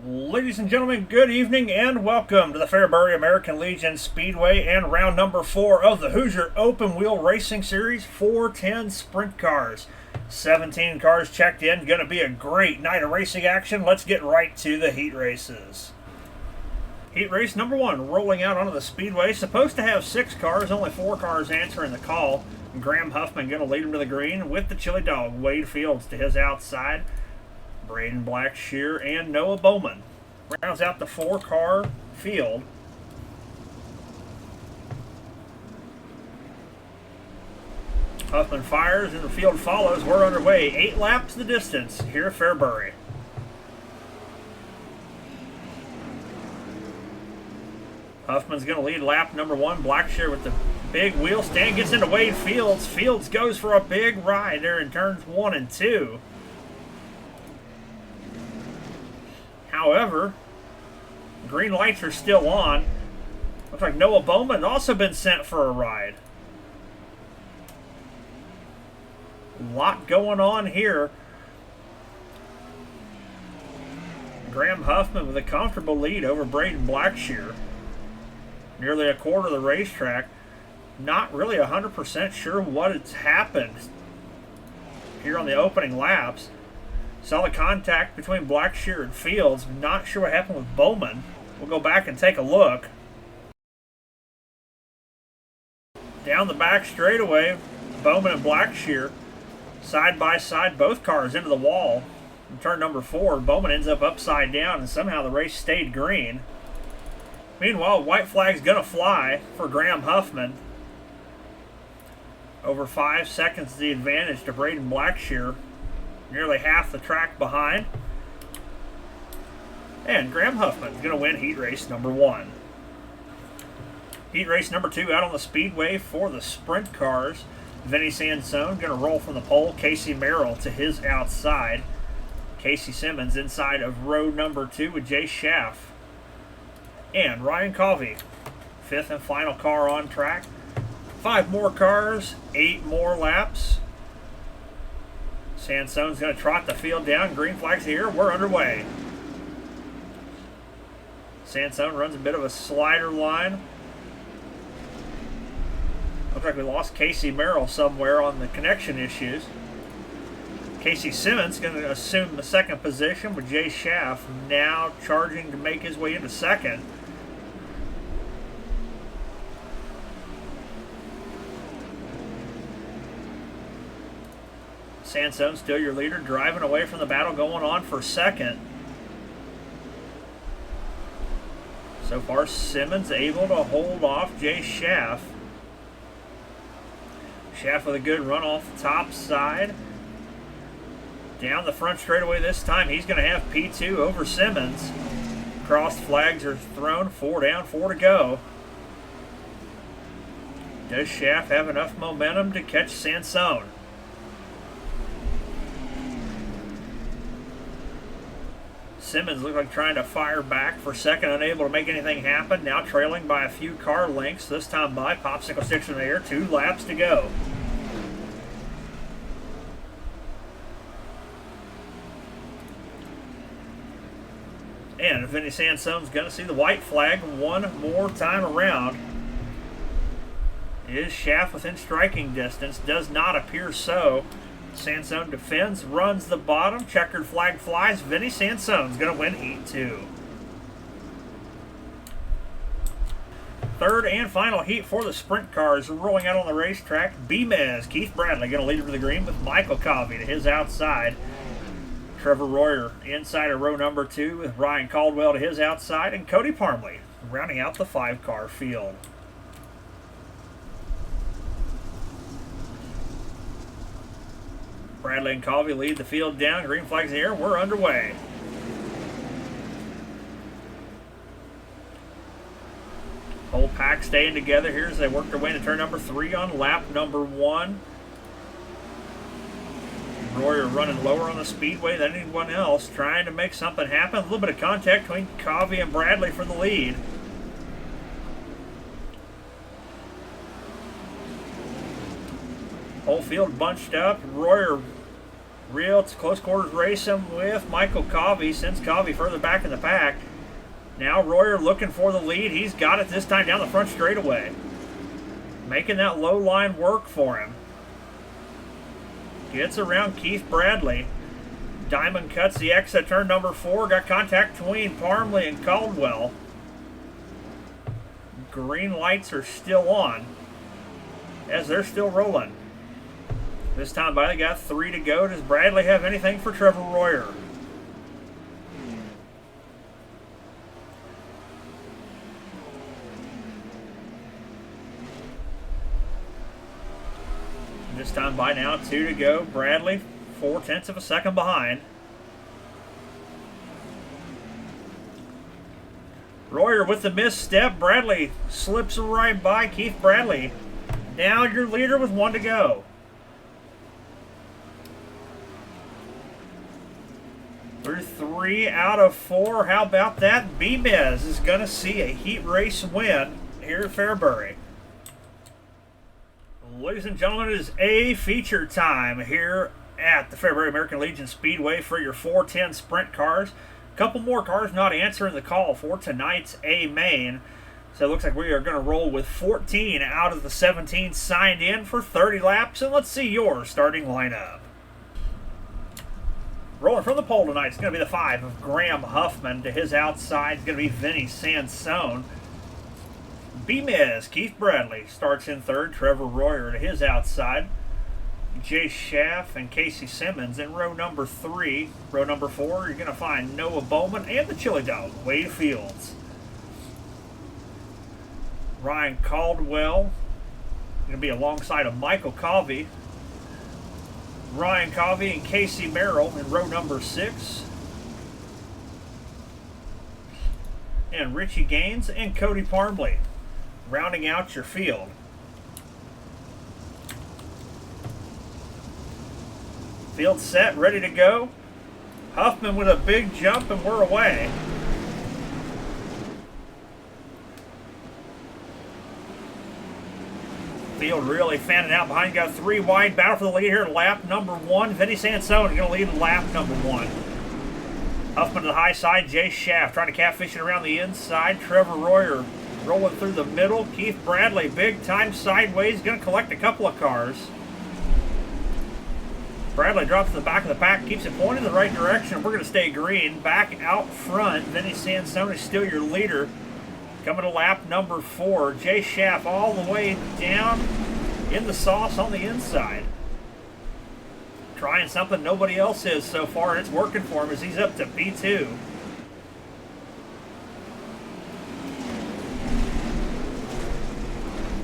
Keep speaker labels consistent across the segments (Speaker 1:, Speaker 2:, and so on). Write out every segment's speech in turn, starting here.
Speaker 1: Ladies and gentlemen, good evening and welcome to the Fairbury American Legion Speedway and round number 4 of the Hoosier Open Wheel Racing Series 410 Sprint Cars. 17 cars checked in. Going to be a great night of racing action. Let's get right to the heat races. Heat race number 1 rolling out onto the speedway. Supposed to have 6 cars, only 4 cars answering the call. Graham Huffman going to lead him to the green with the Chili Dog. Wade Fields to his outside. Braden Blackshear and Noah Bowman rounds out the 4-car field. Huffman fires and the field follows. We're underway. 8 laps the distance here at Fairbury. Huffman's going to lead lap number 1. Blackshear with the big wheel stand gets into Wade Fields. Fields goes for a big ride there in turns 1 and 2. However, green lights are still on. Looks like Noah Bowman has also been sent for a ride. A lot going on here. Graham Huffman with a comfortable lead over Braden Blackshear. Nearly a quarter of the racetrack. Not really 100% sure what has happened here on the opening laps. Saw the contact between Blackshear and Fields. Not sure what happened with Bowman. We'll go back and take a look. Down the back straightaway, Bowman and Blackshear side by side, both cars into the wall. In turn number 4, Bowman ends up upside down and somehow the race stayed green. Meanwhile, white flag's gonna fly for Graham Huffman. Over 5 seconds the advantage to Braden Blackshear. Nearly half the track behind. And Graham Huffman's going to win heat race number 1. Heat race number 2 out on the speedway for the sprint cars. Vinny Sansone going to roll from the pole. Casey Merrill to his outside. Casey Simmons inside of row number 2 with Jay Schaff. And Ryan Covey, 5th and final car on track. 5 more cars, 8 more laps. Sansone's going to trot the field down. Green flag's here. We're underway. Sansone runs a bit of a slider line. Looks like we lost Casey Merrill somewhere on the connection issues. Casey Simmons going to assume the 2nd position with Jay Schaff now charging to make his way into 2nd. Sansone still your leader, driving away from the battle, going on for 2nd. So far, Simmons able to hold off Jay Schaff. Schaff with a good run off the top side. Down the front straightaway this time, he's going to have P2 over Simmons. Crossed flags are thrown, 4 down, 4 to go. Does Schaff have enough momentum to catch Sansone? Simmons looked like trying to fire back for 2nd, unable to make anything happen. Now trailing by a few car lengths, this time by popsicle sticks in the air. 2 laps to go. And Vinny Sansone's going to see the white flag one more time around. Is Schaff within striking distance? Does not appear so. Sansone defends, runs the bottom, checkered flag flies. Vinny Sansone's going to win heat 2. 3rd and final heat for the sprint cars rolling out on the racetrack. B-Mez, Keith Bradley going to lead him to the green with Michael Covey to his outside. Trevor Royer inside of row number 2 with Ryan Caldwell to his outside, and Cody Parmley rounding out the 5-car field. Bradley and Covey lead the field down. Green flag's in the air. We're underway. Whole pack staying together here as they work their way into turn number 3 on lap number 1. Royer running lower on the speedway than anyone else, trying to make something happen. A little bit of contact between Covey and Bradley for the lead. Whole field bunched up. Royer Real close quarters racing with Michael Covey. Sends Covey further back in the pack. Now Royer looking for the lead. He's got it this time down the front straightaway. Making that low line work for him. Gets around Keith Bradley. Diamond cuts the exit turn number 4. Got contact between Parmley and Caldwell. Green lights are still on as they're still rolling. This time by, they got 3 to go. Does Bradley have anything for Trevor Royer? This time by now, 2 to go. Bradley, 0.4 of a second behind. Royer with the misstep. Bradley slips right by Keith Bradley. Now your leader with 1 to go. Through 3 out of 4. How about that? B-Mez is going to see a heat race win here at Fairbury. Ladies and gentlemen, it is A feature time here at the Fairbury American Legion Speedway for your 410 sprint cars. A couple more cars not answering the call for tonight's A main. So it looks like we are going to roll with 14 out of the 17 signed in for 30 laps. And let's see your starting lineup. Rolling from the pole tonight is going to be the 5 of Graham Huffman. To his outside is going to be Vinny Sansone. B-Mez, Keith Bradley starts in 3rd. Trevor Royer to his outside. Jay Schaff and Casey Simmons in row number 3. Row number 4, you're going to find Noah Bowman and the Chili Dog, Wade Fields. Ryan Caldwell going to be alongside of Michael Covey. Ryan Covey and Casey Merrill in row number 6. And Richie Gaines and Cody Parmley rounding out your field. Field set, ready to go. Huffman with a big jump, and we're away. Field really fanning out behind. Got 3 wide. Battle for the lead here. Lap number 1. Vinny Sansone going to lead lap number 1. Huffman to the high side. Jay Schaff trying to catfish it around the inside. Trevor Royer rolling through the middle. Keith Bradley, big time sideways, going to collect a couple of cars. Bradley drops to the back of the pack, keeps it pointed in the right direction. We're going to stay green. Back out front, Vinny Sansone is still your leader. Coming to lap number 4. Jay Schaff all the way down in the sauce on the inside. Trying something nobody else is so far, and it's working for him as he's up to P2.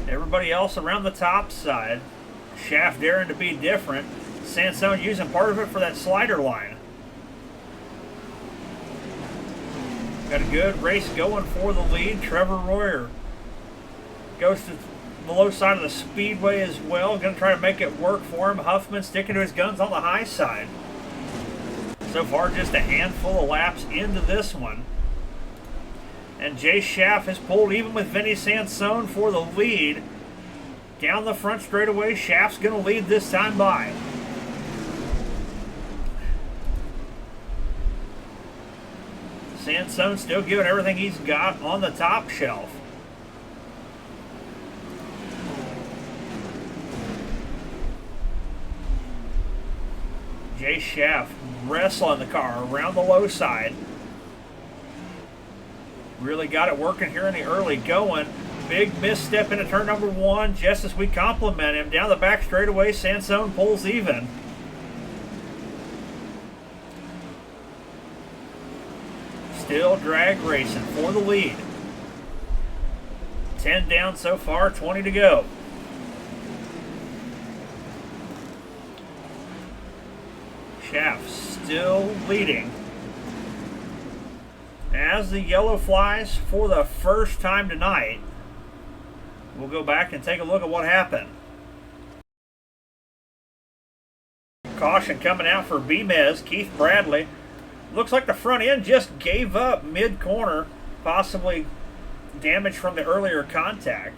Speaker 1: Everybody else around the top side. Schaff daring to be different. Sansone using part of it for that slider line. Got a good race going for the lead. Trevor Royer goes to the low side of the speedway as well. Going to try to make it work for him. Huffman sticking to his guns on the high side. So far, just a handful of laps into this one. And Jay Schaff has pulled even with Vinny Sansone for the lead. Down the front straightaway, Schaff's going to lead this time by. Sansone still giving everything he's got on the top shelf. Jay Schaff wrestling the car around the low side. Really got it working here in the early going. Big misstep into turn number 1. Just as we compliment him, down the back straightaway, Sansone pulls even. Still drag racing for the lead. 10 down so far, 20 to go. Schaff still leading. As the yellow flies for the first time tonight, we'll go back and take a look at what happened. Caution coming out for B-Mez, Keith Bradley. Looks like the front end just gave up mid-corner, possibly damage from the earlier contact.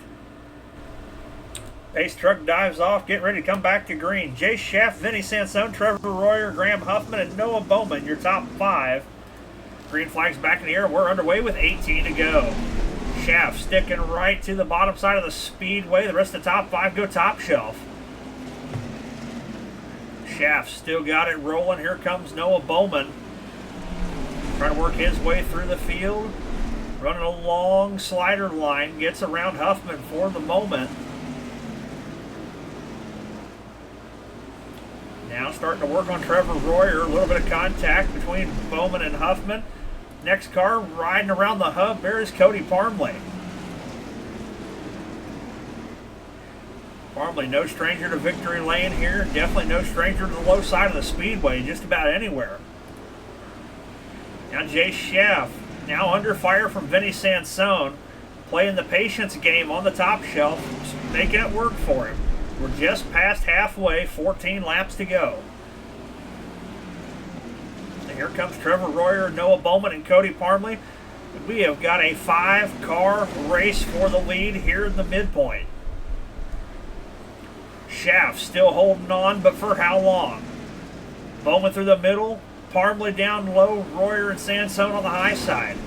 Speaker 1: Pace truck dives off, getting ready to come back to green. Jay Schaff, Vinny Sansone, Trevor Royer, Graham Huffman, and Noah Bowman, your top 5. Green flag's back in the air. We're underway with 18 to go. Schaff sticking right to the bottom side of the speedway. The rest of the top 5 go top shelf. Schaff still got it rolling. Here comes Noah Bowman. Trying to work his way through the field. Running a long slider line. Gets around Huffman for the moment. Now starting to work on Trevor Royer. A little bit of contact between Bowman and Huffman. Next car riding around the hub. There is Cody Parmley. Parmley, no stranger to victory lane here. Definitely no stranger to the low side of the speedway, just about anywhere. Now Jay Schaff, now under fire from Vinny Sansone, playing the patience game on the top shelf, making it work for him. We're just past halfway, 14 laps to go. And here comes Trevor Royer, Noah Bowman, and Cody Parmley. We have got a 5-car race for the lead here in the midpoint. Schaff still holding on, but for how long? Bowman through the middle, Parmley down low, Royer and Sansone on the high side.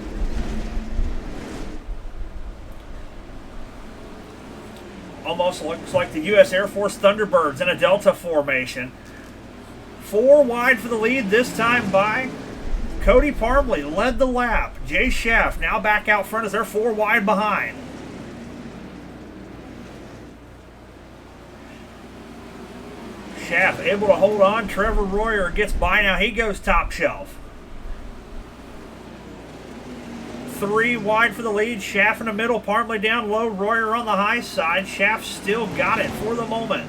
Speaker 1: Almost looks like the U.S. Air Force Thunderbirds in a Delta formation. 4 wide for the lead this time by Cody Parmley. Led the lap. Jay Schaff now back out front as they're 4 wide behind. Schaff able to hold on. Trevor Royer gets by now. He goes top shelf. 3 wide for the lead. Schaff in the middle. Parmley down low. Royer on the high side. Schaff still got it for the moment.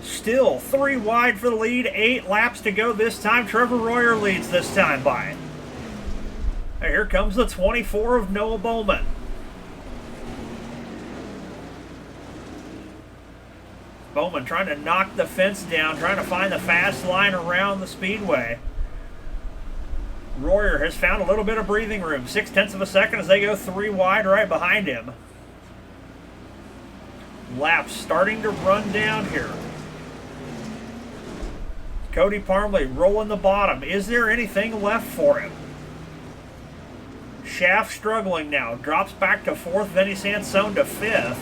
Speaker 1: Still 3 wide for the lead. 8 laps to go this time. Trevor Royer leads this time by. And here comes the 24 of Noah Bowman. Bowman trying to knock the fence down, trying to find the fast line around the speedway. Royer has found a little bit of breathing room. 0.6 of a second as they go 3 wide right behind him. Laps starting to run down here. Cody Parmley rolling the bottom. Is there anything left for him? Schaff struggling now. Drops back to 4th. Vinny Sansone to 5th.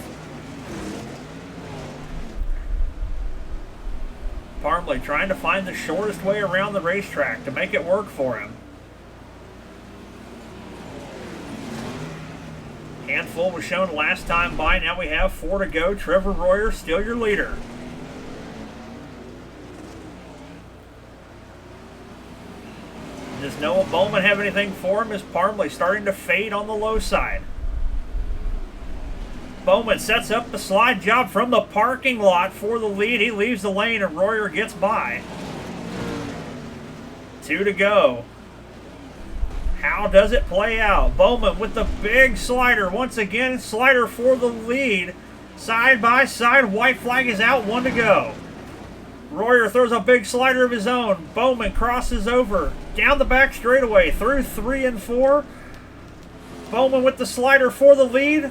Speaker 1: Parmley trying to find the shortest way around the racetrack to make it work for him. Handful was shown last time by. Now we have 4 to go. Trevor Royer still your leader. Does Noah Bowman have anything for him? Is Parmley starting to fade on the low side? Bowman sets up the slide job from the parking lot for the lead. He leaves the lane and Royer gets by. 2 to go. How does it play out? Bowman with the big slider. Once again, slider for the lead. Side by side, white flag is out, 1 to go. Royer throws a big slider of his own. Bowman crosses over. Down the back straightaway, through 3 and 4. Bowman with the slider for the lead.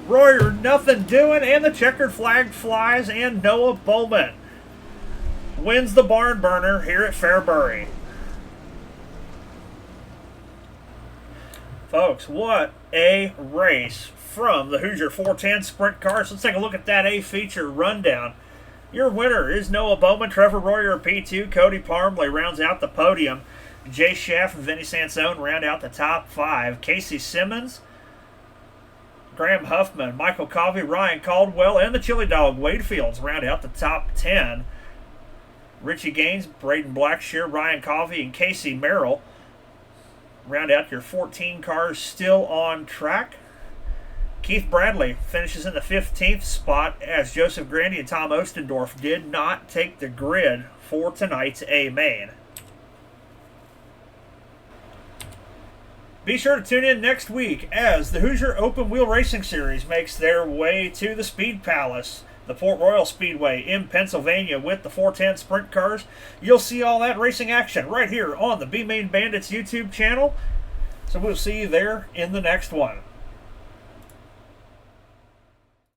Speaker 1: Royer nothing doing, and the checkered flag flies, and Noah Bowman wins the barn burner here at Fairbury. Folks, what a race from the Hoosier 410 Sprint Cars. Let's take a look at that A-feature rundown. Your winner is Noah Bowman. Trevor Royer P2. Cody Parmley rounds out the podium. Jay Schaff and Vinny Sansone round out the top 5. Casey Simmons, Graham Huffman, Michael Covey, Ryan Caldwell, and the Chili Dog Wade Fields round out the top 10. Richie Gaines, Braden Blackshear, Ryan Covey, and Casey Merrill round out your 14 cars still on track. Keith Bradley finishes in the 15th spot as Joseph Grandy and Tom Ostendorf did not take the grid for tonight's A-Main. Be sure to tune in next week as the Hoosier Open Wheel Racing Series makes their way to the Speed Palace, the Port Royal Speedway in Pennsylvania with the 410 Sprint Cars. You'll see all that racing action right here on the B-Main Bandits YouTube channel. So we'll see you there in the next one.